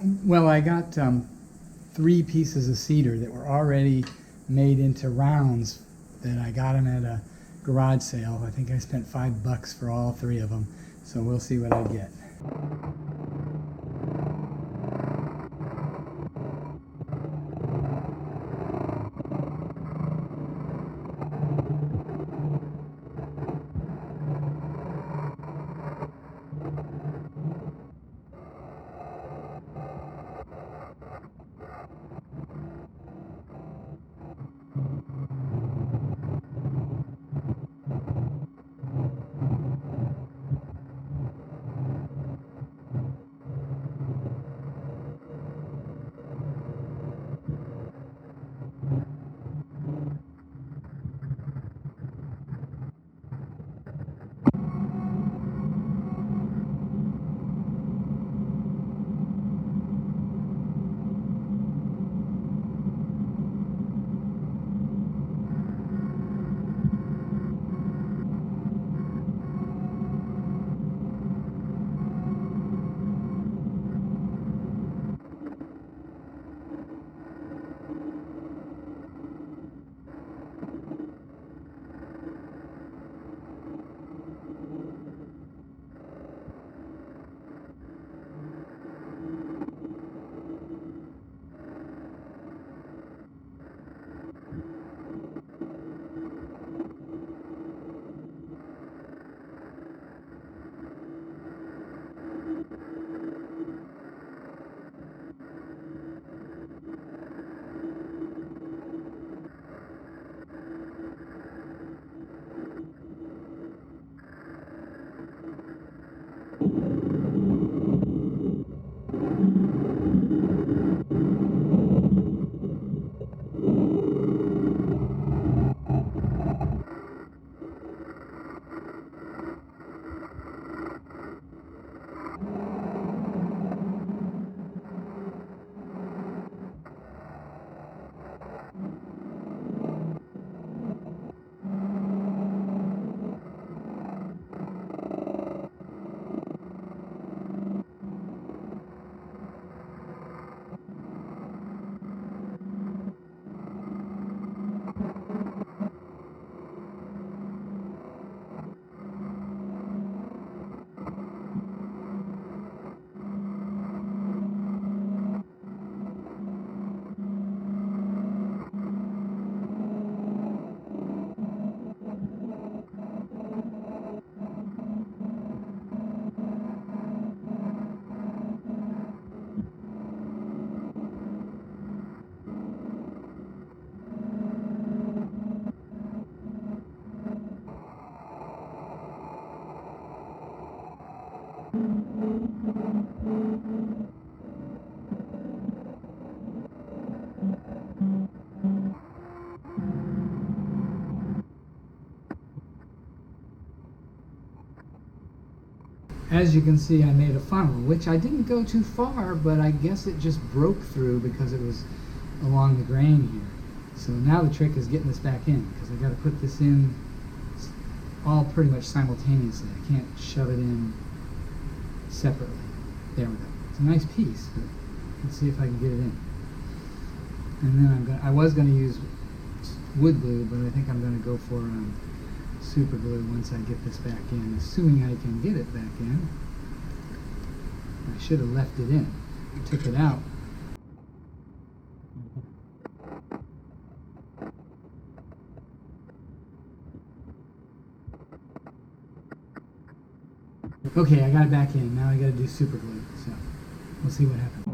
Well, I got 3 pieces of cedar that were already made into rounds that I got them at a garage sale. I think I spent $5 for all 3 of them, so we'll see what I get. As you can see, I made a funnel, which I didn't go too far, but I guess it just broke through because it was along the grain here. So now the trick is getting this back in, because I got to put this in all pretty much simultaneously. I can't shove it in separately. There we go. It's a nice piece, but let's see if I can get it in. And then I was going to use wood glue, but I think I'm going to go for super glue once I get this back in, assuming I can get it back in. I should have left it in. I took it out. Okay, I got it back in. Now I got to do super glue, so we'll see what happens.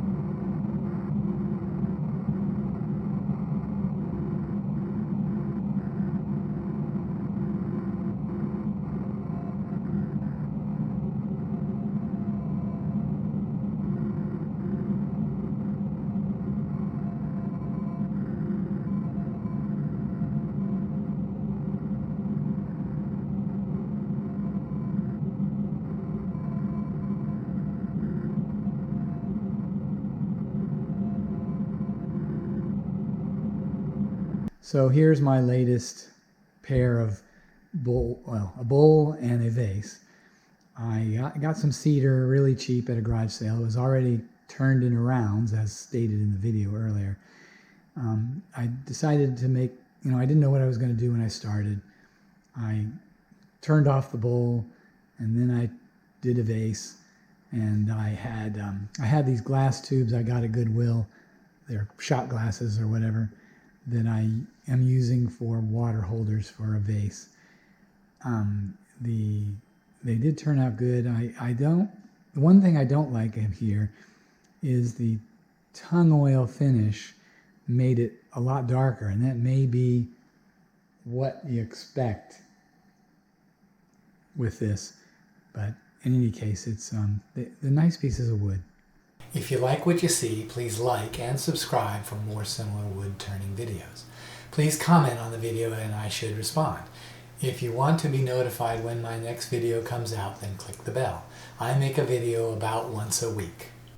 So here's my latest pair of a bowl and a vase. I got some cedar really cheap at a garage sale. It was already turned into rounds, as stated in the video earlier. I decided to make, I didn't know what I was going to do when I started. I turned off the bowl, and then I did a vase, and I had these glass tubes I got at Goodwill. They're shot glasses or whatever that I am using for water holders for a vase. They did turn out good. The one thing I don't like here is the tung oil finish made it a lot darker, and that may be what you expect with this. But in any case, it's the nice pieces of wood. If you like what you see, please like and subscribe for more similar wood turning videos. Please comment on the video and I should respond. If you want to be notified when my next video comes out, then click the bell. I make a video about once a week.